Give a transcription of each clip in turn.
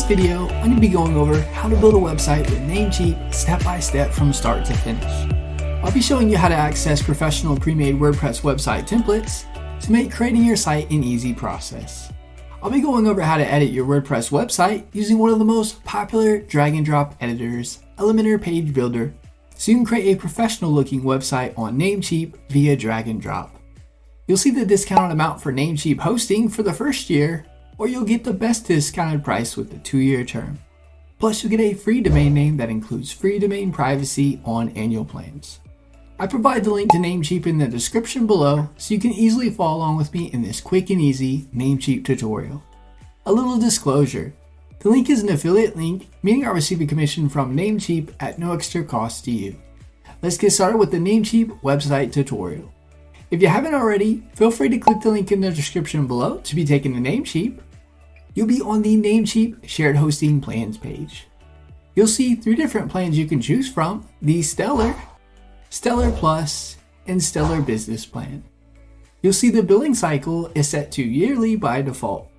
this video, I'm going to be going over how to build a website with Namecheap step by step from start to finish. I'll be showing you how to access professional pre-made WordPress website templates to make creating your site an easy process. I'll be going over how to edit your WordPress website using one of the most popular drag and drop editors, Elementor Page Builder, so you can create a professional looking website on Namecheap via drag and drop. You'll see the discounted amount for Namecheap hosting for the first year, or you'll get the best discounted price with the 2-year term. Plus, you'll get a free domain name that includes free domain privacy on annual plans. I provide the link to Namecheap in the description below so you can easily follow along with me in this quick and easy Namecheap tutorial. A little disclosure, the link is an affiliate link, meaning I'll receive a commission from Namecheap at no extra cost to you. Let's get started with the Namecheap website tutorial. If you haven't already, feel free to click the link in the description below to be taken to Namecheap. You'll be on the Namecheap shared hosting plans page. You'll see 3 different plans you can choose from: the Stellar, Stellar Plus, and Stellar Business Plan. You'll see the billing cycle is set to yearly by default.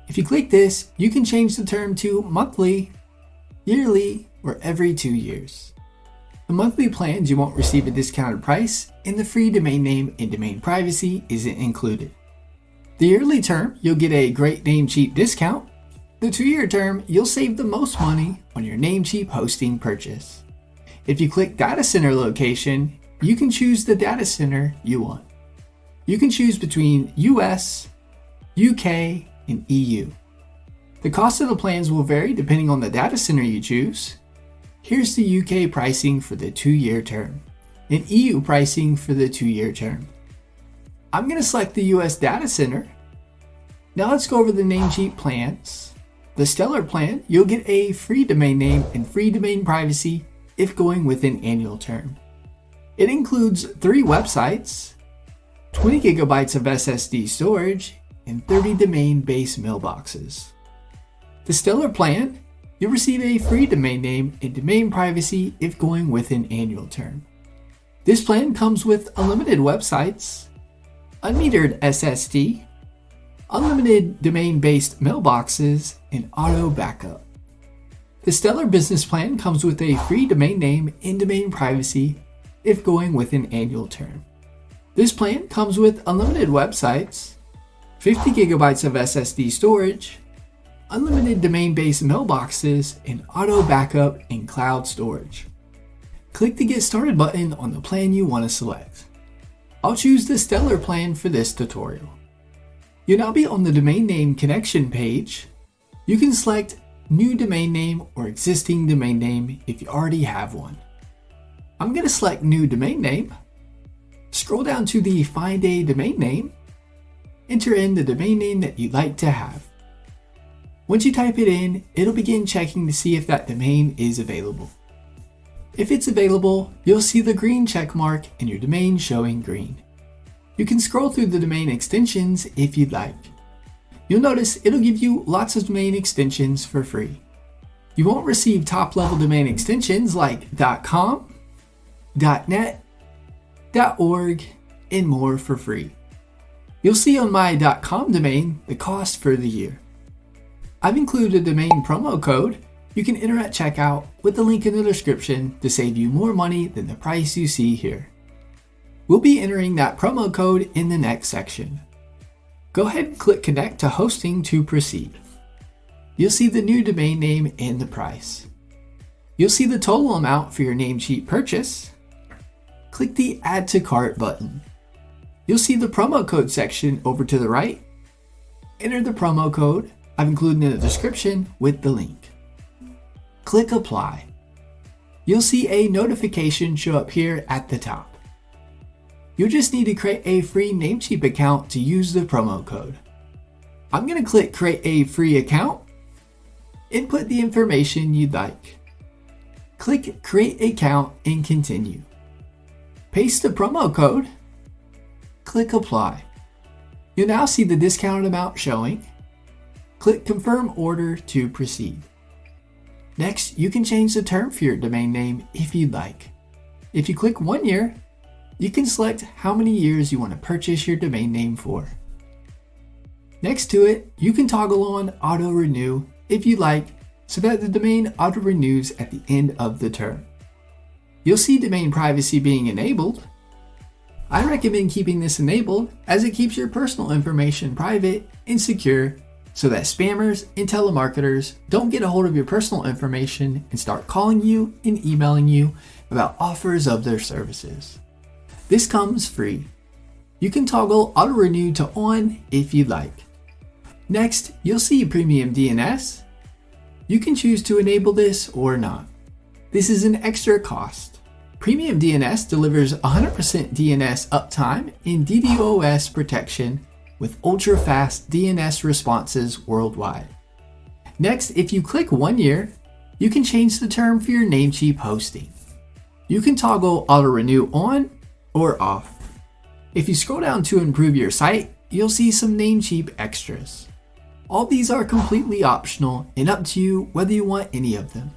If you click this, you can change the term to monthly, yearly, or every 2 years. The monthly plans you won't receive a discounted price, and the free domain name and domain privacy isn't included. The yearly term, you'll get a great Namecheap discount. The 2-year term, you'll save the most money on your Namecheap hosting purchase. If you click data center location, you can choose the data center you want. You can choose between US, UK, and EU. The cost of the plans will vary depending on the data center you choose. Here's the UK pricing for the 2-year term, and EU pricing for the 2-year term. I'm going to select the US data center. Now let's go over the Namecheap plans. The Stellar plan, you'll get a free domain name and free domain privacy if going with an annual term. It includes 3 websites, 20 gigabytes of SSD storage, and 30 domain-based mailboxes. The Stellar plan, you'll receive a free domain name and domain privacy if going with an annual term. This plan comes with unlimited websites, unmetered SSD, unlimited domain-based mailboxes, and auto backup. The Stellar Business Plan comes with a free domain name and domain privacy if going with an annual term. This plan comes with unlimited websites, 50 gigabytes of SSD storage, unlimited domain-based mailboxes, and auto backup and cloud storage. Click the Get Started button on the plan you want to select. I'll choose the Stellar plan for this tutorial. You'll now be on the domain name connection page. You can select new domain name or existing domain name if you already have one. I'm going to select new domain name. Scroll down to the Find a Domain Name. Enter in the domain name that you'd like to have. Once you type it in, it'll begin checking to see if that domain is available. If it's available, you'll see the green check mark and your domain showing green. You can scroll through the domain extensions if you'd like. You'll notice it'll give you lots of domain extensions for free. You won't receive top-level domain extensions like .com, .net, .org, and more for free. You'll see on my .com domain the cost for the year. I've included a domain promo code you can enter at checkout with the link in the description to save you more money than the price you see here. We'll be entering that promo code in the next section. Go ahead and click Connect to Hosting to proceed. You'll see the new domain name and the price. You'll see the total amount for your Namecheap purchase. Click the Add to Cart button. You'll see the promo code section over to the right. Enter the promo code I've included in the description with the link. Click Apply. You'll see a notification show up here at the top. You'll just need to create a free Namecheap account to use the promo code. I'm going to click Create a Free Account. Input the information you'd like. Click Create Account and continue. Paste the promo code. Click Apply. You'll now see the discounted amount showing. Click Confirm Order to proceed. Next, you can change the term for your domain name if you'd like. If you click 1 year, you can select how many years you want to purchase your domain name for. Next to it, you can toggle on Auto Renew if you like, so that the domain auto-renews at the end of the term. You'll see domain privacy being enabled. I recommend keeping this enabled as it keeps your personal information private and secure so that spammers and telemarketers don't get a hold of your personal information and start calling you and emailing you about offers of their services. This comes free. You can toggle auto renew to on if you'd like. Next, you'll see Premium DNS. You can choose to enable this or not. This is an extra cost. Premium DNS delivers 100% DNS uptime and DDoS protection with ultra-fast DNS responses worldwide. Next, if you click 1 year, you can change the term for your Namecheap hosting. You can toggle auto-renew on or off. If you scroll down to improve your site, you'll see some Namecheap extras. All these are completely optional and up to you whether you want any of them.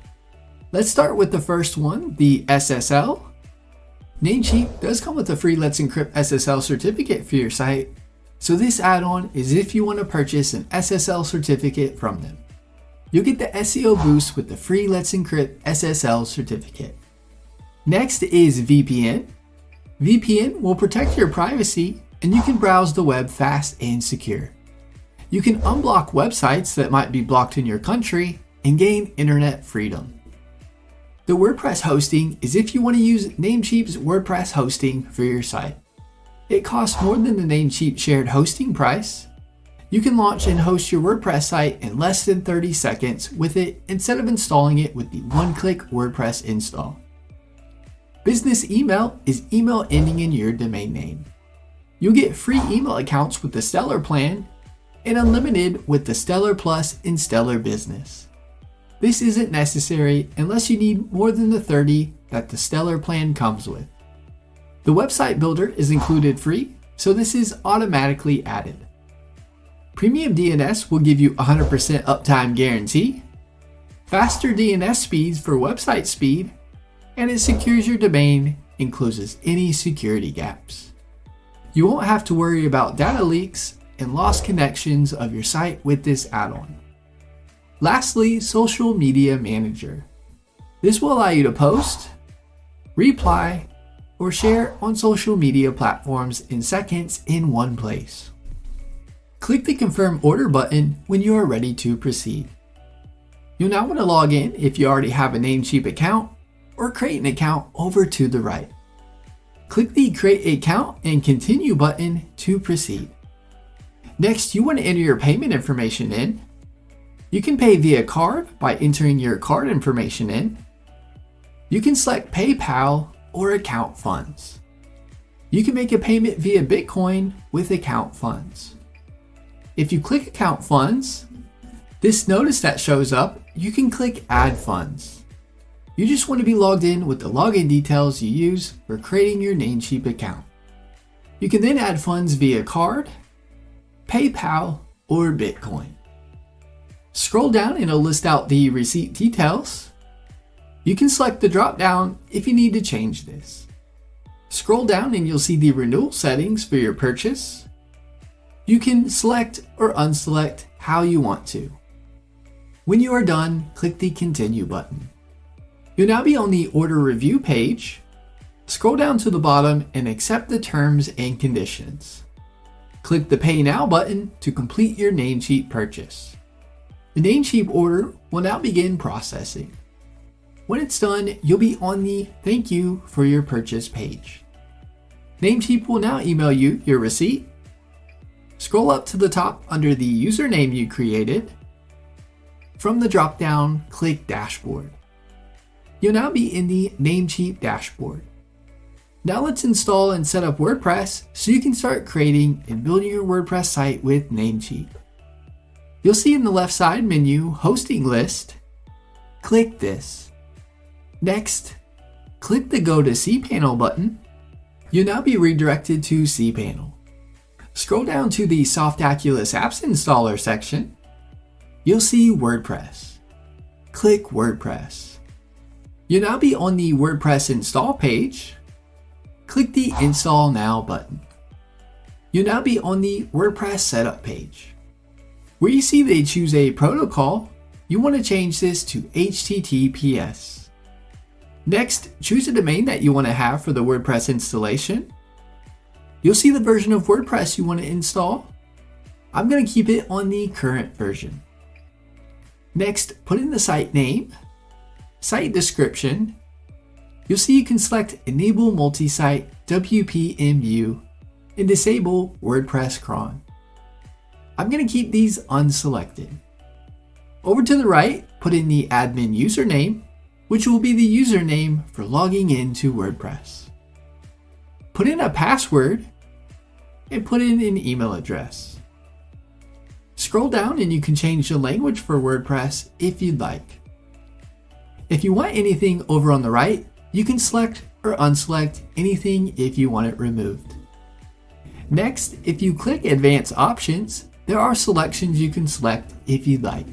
Let's start with the first one, the SSL. Namecheap does come with a free Let's Encrypt SSL certificate for your site, so this add-on is if you want to purchase an SSL certificate from them. You'll get the SEO boost with the free Let's Encrypt SSL certificate. Next is VPN. VPN will protect your privacy and you can browse the web fast and secure. You can unblock websites that might be blocked in your country and gain internet freedom. The WordPress hosting is if you want to use Namecheap's WordPress hosting for your site. It costs more than the Namecheap shared hosting price. You can launch and host your WordPress site in less than 30 seconds with it instead of installing it with the one-click WordPress install. Business email is email ending in your domain name. You'll get free email accounts with the Stellar plan and unlimited with the Stellar Plus and Stellar Business. This isn't necessary unless you need more than the 30 that the Stellar plan comes with. The website builder is included free, so this is automatically added. Premium DNS will give you 100% uptime guarantee, faster DNS speeds for website speed, and it secures your domain and closes any security gaps. You won't have to worry about data leaks and lost connections of your site with this add-on. Lastly, Social Media Manager. This will allow you to post, reply, or share on social media platforms in seconds in one place. Click the Confirm Order button when you are ready to proceed. You'll now want to log in if you already have a Namecheap account or create an account over to the right. Click the Create Account and Continue button to proceed. Next, you want to enter your payment information in. You can pay via card by entering your card information in. You can select PayPal or account funds. You can make a payment via Bitcoin with account funds. If you click account funds, this notice that shows up, you can click Add Funds. You just want to be logged in with the login details you use for creating your Namecheap account. You can then add funds via card, PayPal, or Bitcoin. Scroll down and it'll list out the receipt details. You can select the drop down if you need to change this. Scroll down and you'll see the renewal settings for your purchase. You can select or unselect how you want to. When you are done, click the Continue button. You'll now be on the Order Review page. Scroll down to the bottom and accept the terms and conditions. Click the Pay Now button to complete your Namecheap purchase. The Namecheap order will now begin processing. When it's done, you'll be on the Thank You for your purchase page. Namecheap will now email you your receipt. Scroll up to the top under the username you created. From the drop-down, click Dashboard. You'll now be in the Namecheap dashboard. Now let's install and set up WordPress so you can start creating and building your WordPress site with Namecheap. You'll see in the left side menu, Hosting List. Click this. Next, click the Go to cPanel button. You'll now be redirected to cPanel. Scroll down to the Softaculous Apps Installer section. You'll see WordPress. Click WordPress. You'll now be on the WordPress install page. Click the Install Now button. You'll now be on the WordPress setup page. Where you see they choose a protocol, you want to change this to HTTPS. Next, choose a domain that you want to have for the WordPress installation. You'll see the version of WordPress you want to install. I'm going to keep it on the current version. Next, put in the site name, site description. You'll see you can select Enable Multi-Site WPMU and disable WordPress cron. I'm going to keep these unselected. Over to the right, put in the admin username, which will be the username for logging into WordPress. Put in a password and put in an email address. Scroll down and you can change the language for WordPress if you'd like. If you want anything over on the right, you can select or unselect anything if you want it removed. Next, if you click Advanced Options, there are selections you can select if you'd like.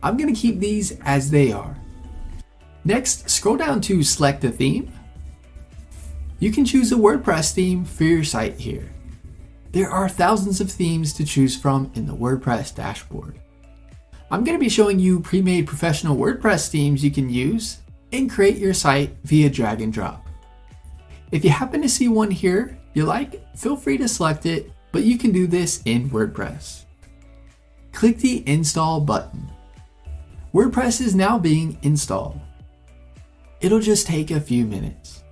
I'm going to keep these as they are. Next, scroll down to Select a Theme. You can choose a WordPress theme for your site here. There are thousands of themes to choose from in the WordPress dashboard. I'm going to be showing you pre-made professional WordPress themes you can use and create your site via drag and drop. If you happen to see one here you like, feel free to select it, but you can do this in WordPress. Click the Install button. WordPress is now being installed. It'll just take a few minutes.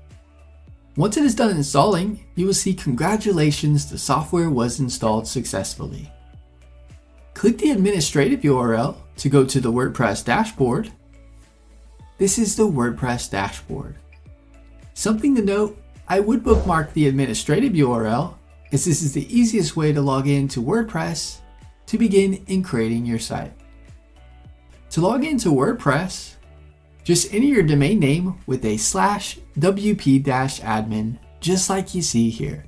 Once it is done installing, you will see congratulations, the software was installed successfully. Click the administrative URL to go to the WordPress dashboard. This is the WordPress dashboard. Something to note, I would bookmark the administrative URL as this is the easiest way to log into WordPress to begin in creating your site. To log into WordPress, just enter your domain name with a /wp-admin, just like you see here.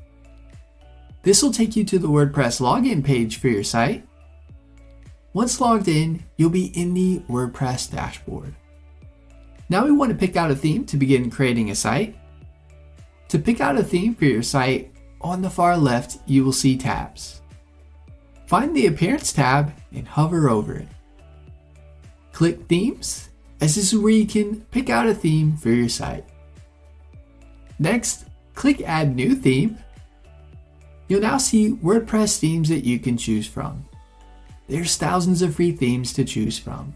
This will take you to the WordPress login page for your site. Once logged in, you'll be in the WordPress dashboard. Now we want to pick out a theme to begin creating a site. To pick out a theme for your site, on the far left, you will see tabs. Find the Appearance tab and hover over it. Click Themes, as this is where you can pick out a theme for your site. Next, click Add New Theme. You'll now see WordPress themes that you can choose from. There's thousands of free themes to choose from.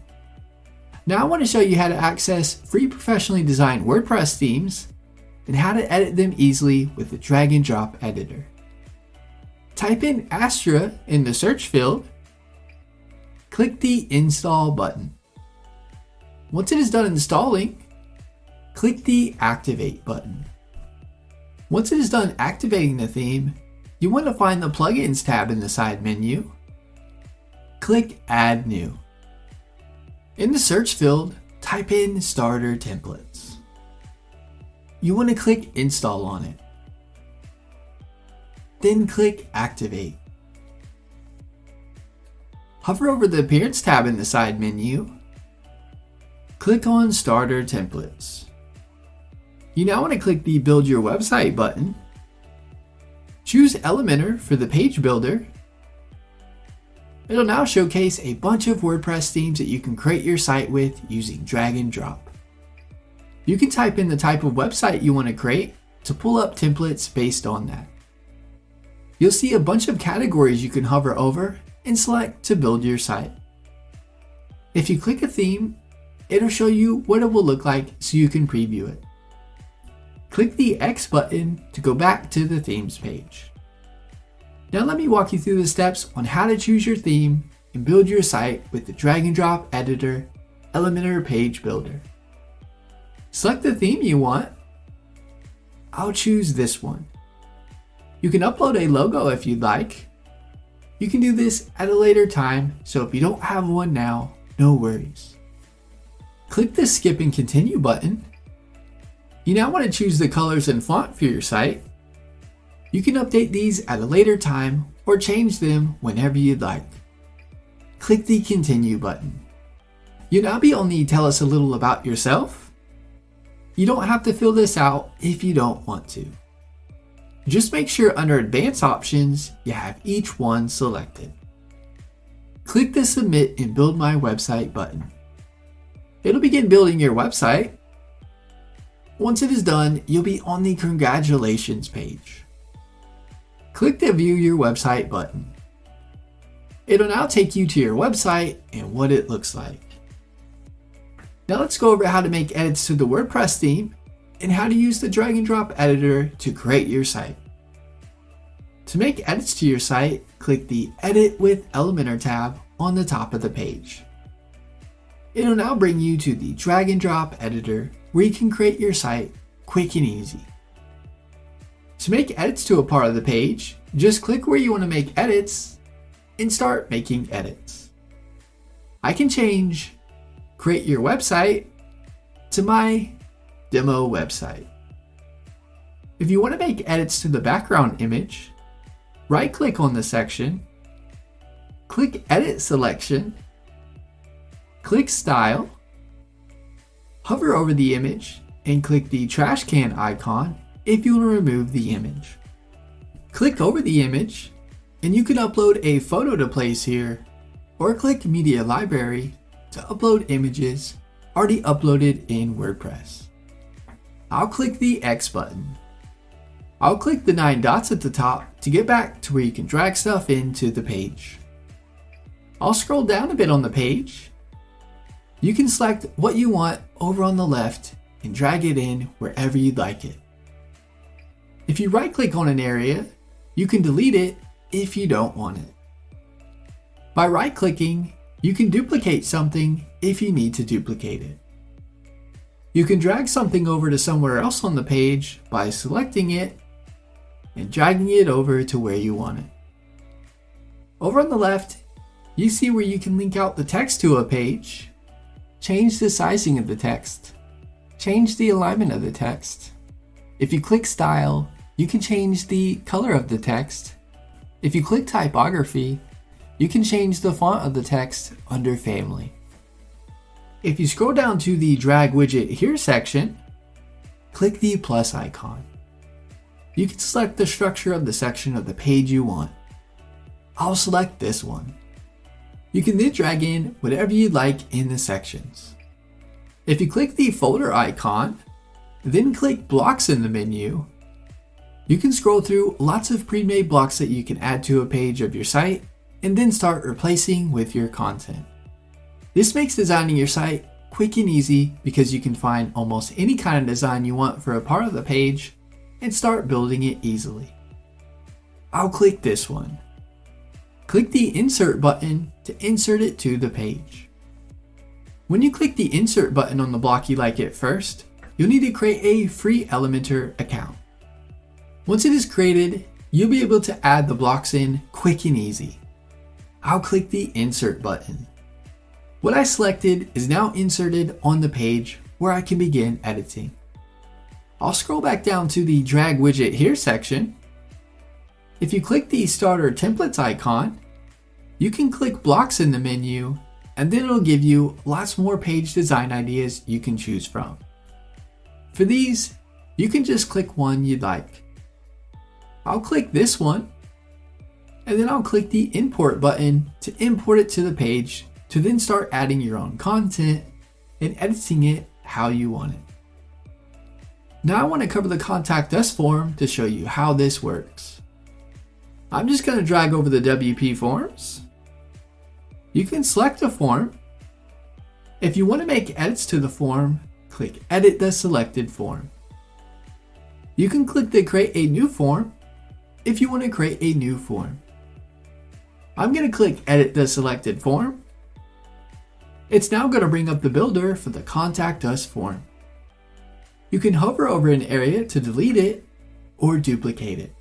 Now I want to show you how to access free professionally designed WordPress themes and how to edit them easily with the drag and drop editor. Type in Astra in the search field. Click the Install button. Once it is done installing, click the Activate button. Once it is done activating the theme, you want to find the Plugins tab in the side menu. Click Add New. In the search field, type in Starter Templates. You want to click Install on it. Then click Activate. Hover over the Appearance tab in the side menu. Click on Starter Templates. You now want to click the Build Your Website button. Choose Elementor for the page builder. It'll now showcase a bunch of WordPress themes that you can create your site with using drag and drop. You can type in the type of website you want to create to pull up templates based on that. You'll see a bunch of categories you can hover over and select to build your site. If you click a theme, it'll show you what it will look like so you can preview it. Click the X button to go back to the themes page. Now let me walk you through the steps on how to choose your theme and build your site with the drag and drop editor Elementor Page Builder. Select the theme you want. I'll choose this one. You can upload a logo if you'd like. You can do this at a later time, so if you don't have one now, no worries. Click the Skip and Continue button. You now want to choose the colors and font for your site. You can update these at a later time or change them whenever you'd like. Click the Continue button. You'll now be able to tell us a little about yourself. You don't have to fill this out if you don't want to. Just make sure under Advanced Options, you have each one selected. click the Submit and Build My Website button. It'll begin building your website. Once it is done, you'll be on the Congratulations page. Click the View Your Website button. It'll now take you to your website and what it looks like. Now let's go over how to make edits to the WordPress theme and how to use the drag and drop editor to create your site. To make edits to your site, click the Edit with Elementor tab on the top of the page. It'll now bring you to the drag and drop editor where you can create your site quick and easy. To make edits to a part of the page, just click where you want to make edits and start making edits. I can change Create Your Website to My Demo Website. If you want to make edits to the background image, right-click on the section, click Edit Selection, click Style, hover over the image, and click the trash can icon if you want to remove the image. Click over the image, and you can upload a photo to place here, or click Media Library to upload images already uploaded in WordPress. I'll click the X button. I'll click the 9 dots at the top to get back to where you can drag stuff into the page. I'll scroll down a bit on the page. You can select what you want over on the left and drag it in wherever you'd like it. If you right-click on an area, you can delete it if you don't want it. By right-clicking, you can duplicate something if you need to duplicate it. You can drag something over to somewhere else on the page by selecting it and dragging it over to where you want it. Over on the left, you see where you can link out the text to a page, change the sizing of the text, change the alignment of the text. If you click Style, you can change the color of the text. If you click Typography, you can change the font of the text under Family. If you scroll down to the Drag Widget Here section, click the plus icon. You can select the structure of the section of the page you want. I'll select this one. You can then drag in whatever you'd like in the sections. If you click the folder icon, then click Blocks in the menu, you can scroll through lots of pre-made blocks that you can add to a page of your site and then start replacing with your content. This makes designing your site quick and easy because you can find almost any kind of design you want for a part of the page and start building it easily. I'll click this one. Click the Insert button to insert it to the page. When you click the Insert button on the block you like it first, you'll need to create a free Elementor account. Once it is created, you'll be able to add the blocks in quick and easy. I'll click the Insert button. What I selected is now inserted on the page where I can begin editing. I'll scroll back down to the Drag Widget Here section. If you click the Starter Templates icon, you can click Blocks in the menu, and then it'll give you lots more page design ideas you can choose from. For these, you can just click one you'd like. I'll click this one, and then I'll click the Import button to import it to the page to then start adding your own content and editing it how you want it. Now I want to cover the Contact Us form to show you how this works. I'm just going to drag over the WP forms. You can select a form. If you want to make edits to the form, click Edit the selected form. You can click the Create a New Form if you want to create a new form. I'm going to click Edit the selected form. It's now going to bring up the builder for the Contact Us form. You can hover over an area to delete it or duplicate it.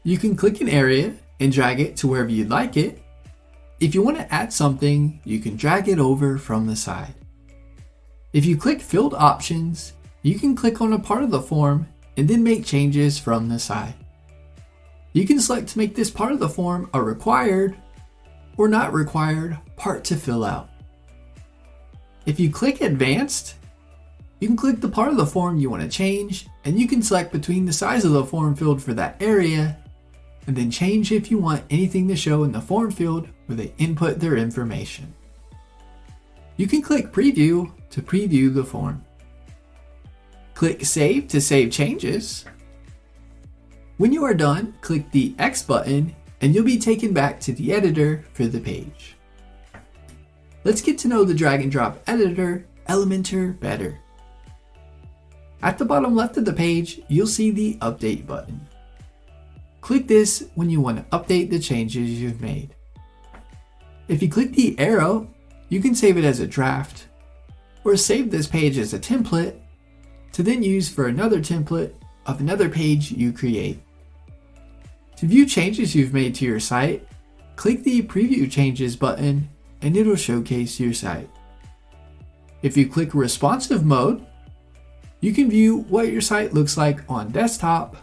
You can click an area and drag it to wherever you'd like it. If you want to add something, you can drag it over from the side. If you click Field Options, you can click on a part of the form and then make changes from the side. You can select to make this part of the form a required or not required part to fill out. If you click Advanced, you can click the part of the form you want to change, and you can select between the size of the form field for that area and then change if you want anything to show in the form field where they input their information. You can click Preview to preview the form. Click Save to save changes. When you are done, click the X button and you'll be taken back to the editor for the page. Let's get to know the drag and drop editor, Elementor, better. At the bottom left of the page, you'll see the Update button. Click this when you want to update the changes you've made. If you click the arrow, you can save it as a draft, or save this page as a template to then use for another template of another page you create. To view changes you've made to your site, click the Preview Changes button and it'll showcase your site. If you click Responsive Mode, you can view what your site looks like on desktop,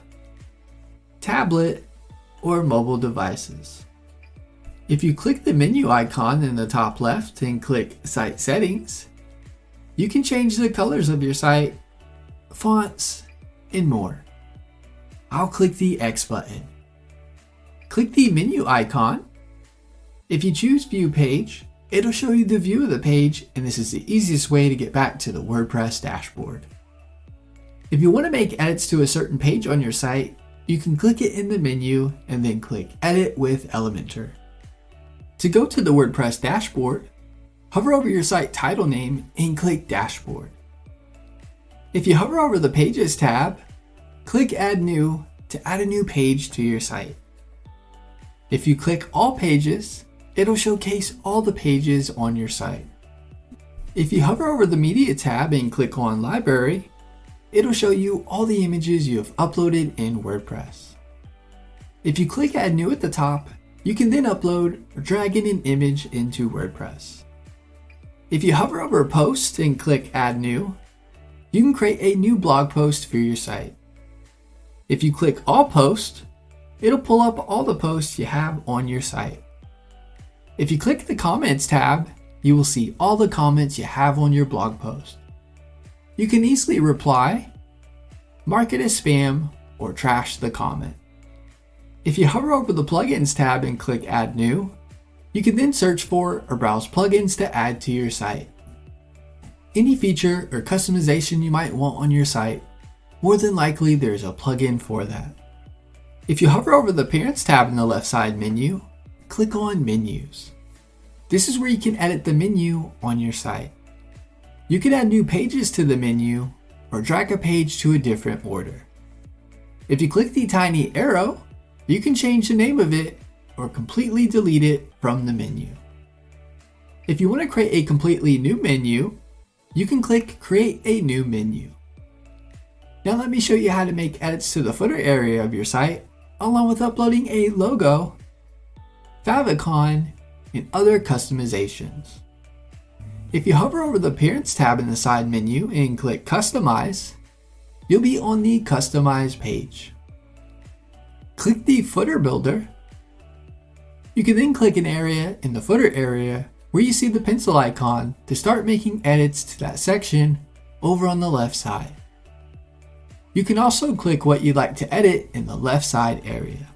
tablet, or mobile devices. If you click the menu icon in the top left and click Site Settings, you can change the colors of your site, fonts, and more. I'll click the X button. Click the menu icon. If you choose View Page, it'll show you the view of the page, and this is the easiest way to get back to the WordPress dashboard. If you want to make edits to a certain page on your site, you can click it in the menu and then click Edit with Elementor. To go to the WordPress dashboard, hover over your site title name and click Dashboard. If you hover over the Pages tab, click Add New to add a new page to your site. If you click All Pages, it'll showcase all the pages on your site. If you hover over the Media tab and click on Library, it'll show you all the images you have uploaded in WordPress. If you click Add New at the top, you can then upload or drag in an image into WordPress. If you hover over Post and click Add New, you can create a new blog post for your site. If you click All Posts, it'll pull up all the posts you have on your site. If you click the Comments tab, you will see all the comments you have on your blog post. You can easily reply, mark it as spam, or trash the comment. If you hover over the Plugins tab and click Add New, you can then search for or browse plugins to add to your site. Any feature or customization you might want on your site, more than likely there's a plugin for that. If you hover over the Appearance tab in the left side menu, click on Menus. This is where you can edit the menu on your site. You can add new pages to the menu or drag a page to a different order. If you click the tiny arrow, you can change the name of it or completely delete it from the menu. If you want to create a completely new menu, you can click Create a New Menu. Now let me show you how to make edits to the footer area of your site, along with uploading a logo, favicon, and other customizations. If you hover over the Appearance tab in the side menu and click Customize, you'll be on the Customize page. Click the Footer Builder. You can then click an area in the footer area where you see the pencil icon to start making edits to that section over on the left side. You can also click what you'd like to edit in the left side area.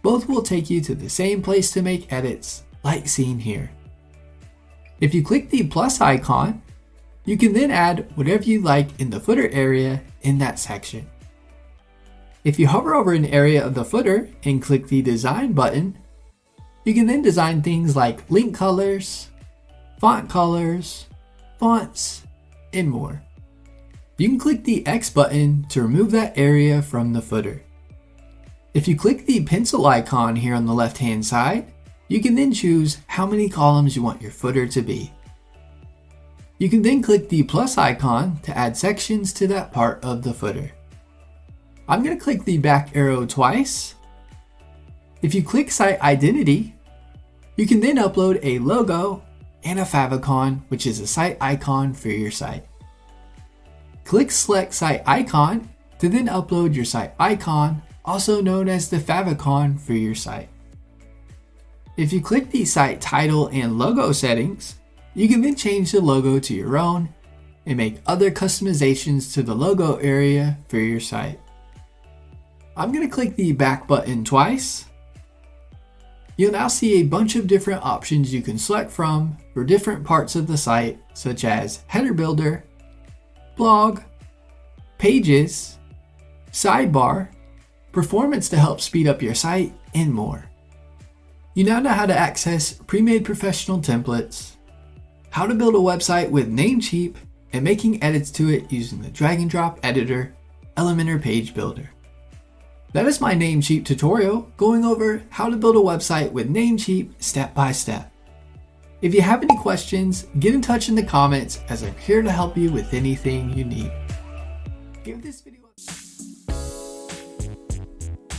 Both will take you to the same place to make edits, like seen here. If you click the plus icon, you can then add whatever you like in the footer area in that section. If you hover over an area of the footer and click the Design button, you can then design things like link colors, fonts, and more. You can click the X button to remove that area from the footer. If you click the pencil icon here on the left-hand side, you can then choose how many columns you want your footer to be. You can then click the plus icon to add sections to that part of the footer. I'm going to click the back arrow twice. If you click Site Identity, you can then upload a logo and a favicon, which is a site icon for your site. Click Select Site Icon to then upload your site icon, also known as the favicon for your site. If you click the site title and logo settings, you can then change the logo to your own and make other customizations to the logo area for your site. I'm going to click the back button twice. You'll now see a bunch of different options you can select from for different parts of the site, such as header builder, blog, pages, sidebar, performance to help speed up your site, and more. You now know how to access pre-made professional templates, how to build a website with Namecheap, and making edits to it using the drag and drop editor, Elementor Page Builder. That is my Namecheap tutorial going over how to build a website with Namecheap step by step. If you have any questions, get in touch in the comments as I'm here to help you with anything you need. Give this video